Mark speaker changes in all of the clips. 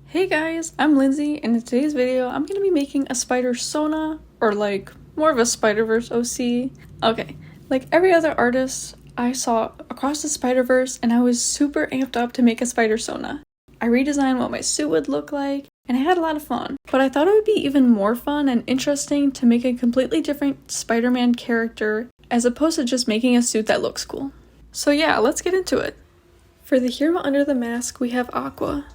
Speaker 1: Hey guys, I'm Lindsay, and in today's video, I'm going to be making a spider sona, or like, more of a Spiderverse OC. Okay, like every other artist I saw across the Spiderverse, and I was super amped up to make a spider sona. I redesigned what my suit would look like, and I had a lot of fun. But I thought it would be even more fun and interesting to make a completely different Spider-Man character, as opposed to just making a suit that looks cool. So yeah, let's get into it. For the hero under the mask, we have Aqua,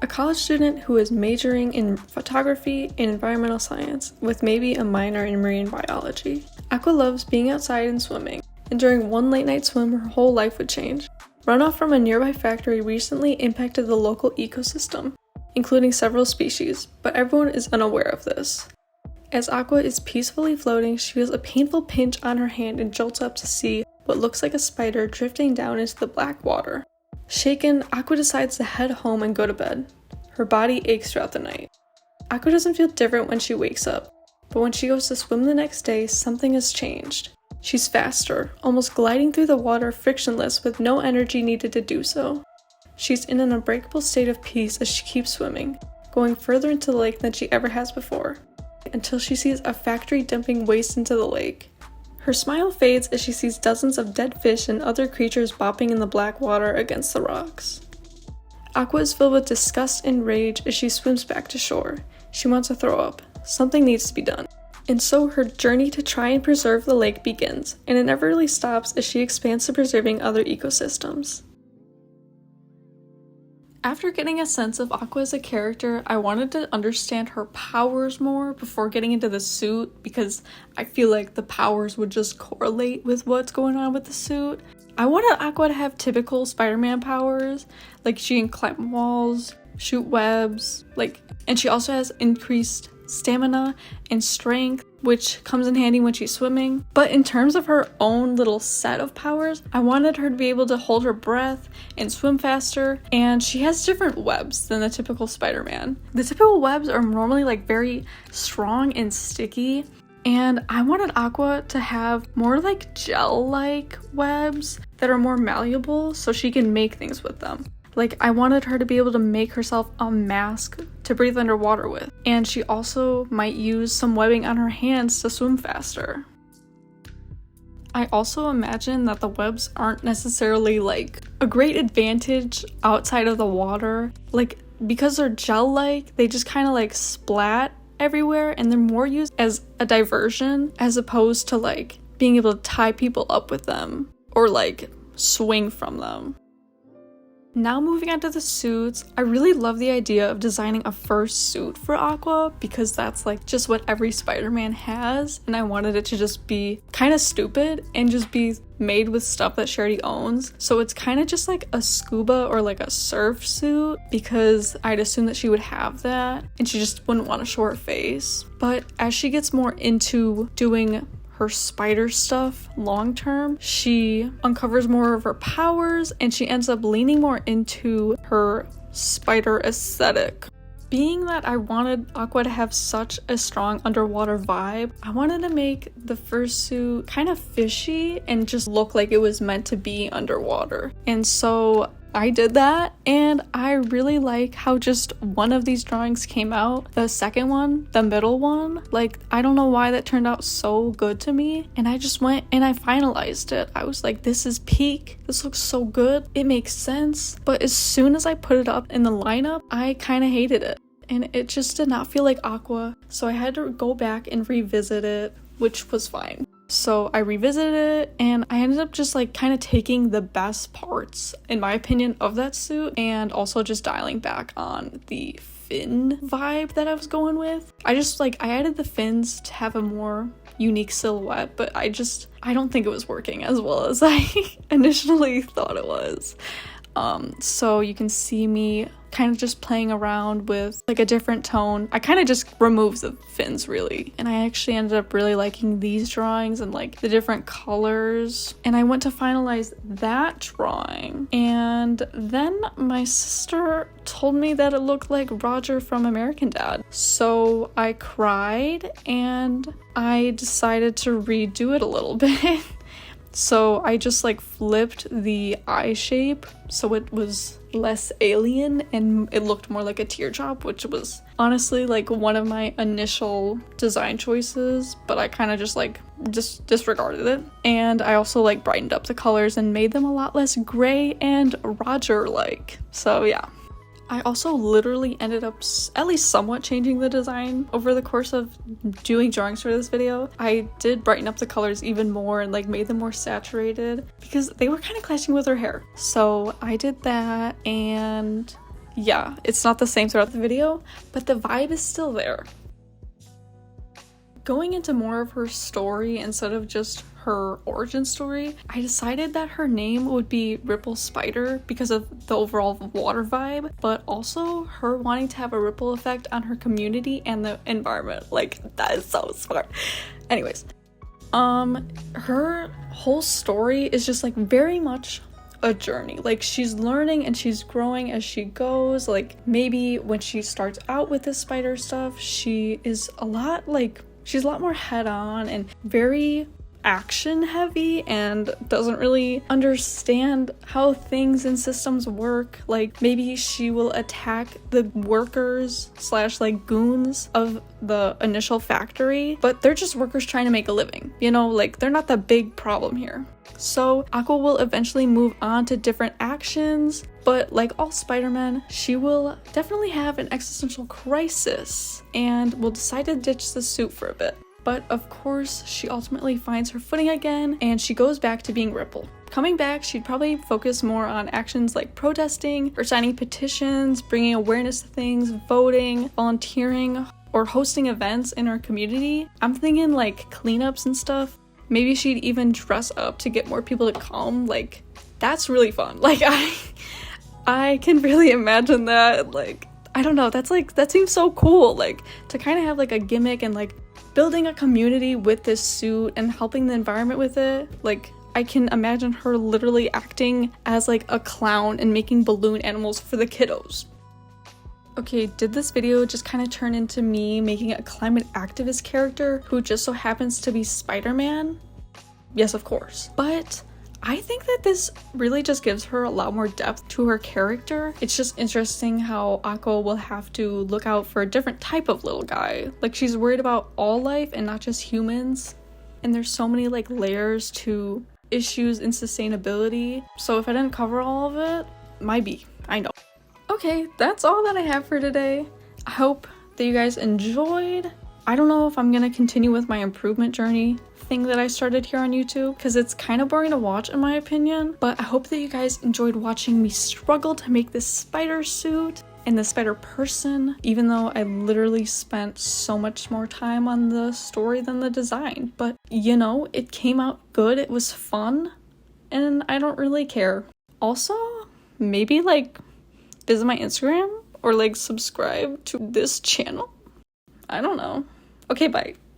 Speaker 1: a college student who is majoring in photography and environmental science, with maybe a minor in marine biology. Aqua loves being outside and swimming, and during one late night swim, her whole life would change. Runoff from a nearby factory recently impacted the local ecosystem, including several species, but everyone is unaware of this. As Aqua is peacefully floating, she feels a painful pinch on her hand and jolts up to see what looks like a spider drifting down into the black water. Shaken, Aqua decides to head home and go to bed. Her body aches throughout the night. Aqua doesn't feel different when she wakes up, but when she goes to swim the next day, something has changed. She's faster, almost gliding through the water frictionless with no energy needed to do so. She's in an unbreakable state of peace as she keeps swimming, going further into the lake than she ever has before, until she sees a factory dumping waste into the lake. Her smile fades as she sees dozens of dead fish and other creatures bopping in the black water against the rocks. Aqua is filled with disgust and rage as she swims back to shore. She wants to throw up. Something needs to be done. And so her journey to try and preserve the lake begins, and it never really stops as she expands to preserving other ecosystems. After getting a sense of Aqua as a character, I wanted to understand her powers more before getting into the suit, because I feel like the powers would just correlate with what's going on with the suit. I wanted Aqua to have typical Spider-Man powers, like she can climb walls, shoot webs, and she also has increased stamina and strength, which comes in handy when she's swimming. But in terms of her own little set of powers, I wanted her to be able to hold her breath and swim faster, and she has different webs than the typical Spider-Man. The typical webs are normally very strong and sticky, and I wanted Aqua to have more gel-like webs that are more malleable so she can make things with them. I wanted her to be able to make herself a mask to breathe underwater with, and she also might use some webbing on her hands to swim faster. I also imagine that the webs aren't necessarily a great advantage outside of the water. Because they're gel-like, they just kind of splat everywhere, and they're more used as a diversion as opposed to being able to tie people up with them or swing from them. Now moving on to the suits, I really love the idea of designing a first suit for Aqua, because that's just what every Spider-Man has, and I wanted it to just be kind of stupid and just be made with stuff that she already owns. So it's kind of just a scuba or a surf suit, because I'd assume that she would have that and she just wouldn't want to show her face. But as she gets more into doing her spider stuff long term, she uncovers more of her powers and she ends up leaning more into her spider aesthetic. Being that I wanted Aqua to have such a strong underwater vibe, I wanted to make the fursuit kind of fishy and just look like it was meant to be underwater. And so I did that, and I really like how just one of these drawings came out. The second one, the middle one, I don't know why that turned out so good to me, and I just went and I finalized it. I was like, this is peak, this looks so good, it makes sense. But as soon as I put it up in the lineup, I kind of hated it, and it just did not feel like Aqua, so I had to go back and revisit it, which was fine. So I revisited it, and I ended up just kind of taking the best parts, in my opinion, of that suit, and also just dialing back on the fin vibe that I was going with. I added the fins to have a more unique silhouette, but I don't think it was working as well as I initially thought it was. So you can see me kind of just playing around with a different tone. I kind of just removed the fins really, and I actually ended up really liking these drawings and the different colors, and I went to finalize that drawing, and then my sister told me that it looked like Roger from American Dad. So I cried and I decided to redo it a little bit. So I just like flipped the eye shape so it was less alien and it looked more like a teardrop, which was honestly like one of my initial design choices, but I kind of just disregarded it. And I also like brightened up the colors and made them a lot less gray and Roger-like. So yeah. I also literally ended up at least somewhat changing the design over the course of doing drawings for this video. I did brighten up the colors even more and like made them more saturated because they were kind of clashing with her hair. So I did that, and yeah, it's not the same throughout the video, but the vibe is still there. Going into more of her story instead of just her origin story, I decided that her name would be Ripple Spider because of the overall water vibe, but also her wanting to have a ripple effect on her community and the environment. Like, that is so smart. Anyways, her whole story is just like very much a journey. Like, she's learning and she's growing as she goes. Like, maybe when she starts out with this spider stuff, she's a lot more head-on and very action heavy and doesn't really understand how things and systems work. Like, maybe she will attack the workers / like goons of the initial factory, but they're just workers trying to make a living, you know, like they're not the big problem here. So Aqua will eventually move on to different actions, but like all Spider-Men, she will definitely have an existential crisis and will decide to ditch the suit for a bit. But of course, she ultimately finds her footing again and she goes back to being Ripple. Coming back, she'd probably focus more on actions like protesting or signing petitions, bringing awareness to things, voting, volunteering, or hosting events in her community. I'm thinking like cleanups and stuff. Maybe she'd even dress up to get more people to come. Like, that's really fun. Like, I can really imagine that. Like, I don't know, that seems so cool. Like, to kind of have like a gimmick and like building a community with this suit and helping the environment with it. Like, I can imagine her literally acting as like a clown and making balloon animals for the kiddos. Okay, did this video just kind of turn into me making a climate activist character who just so happens to be Spider-Man? Yes, of course. But I think that this really just gives her a lot more depth to her character. It's just interesting how Aqua will have to look out for a different type of little guy. Like, she's worried about all life and not just humans. And there's so many like layers to issues in sustainability. So if I didn't cover all of it, might be, I know. Okay, that's all that I have for today. I hope that you guys enjoyed. I don't know if I'm gonna continue with my improvement journey thing that I started here on YouTube because it's kind of boring to watch in my opinion, but I hope that you guys enjoyed watching me struggle to make this spider suit and the spider person, even though I literally spent so much more time on the story than the design. But you know, it came out good, it was fun, and I don't really care. Also, maybe like visit my Instagram or like subscribe to this channel. I don't know. Okay, bye.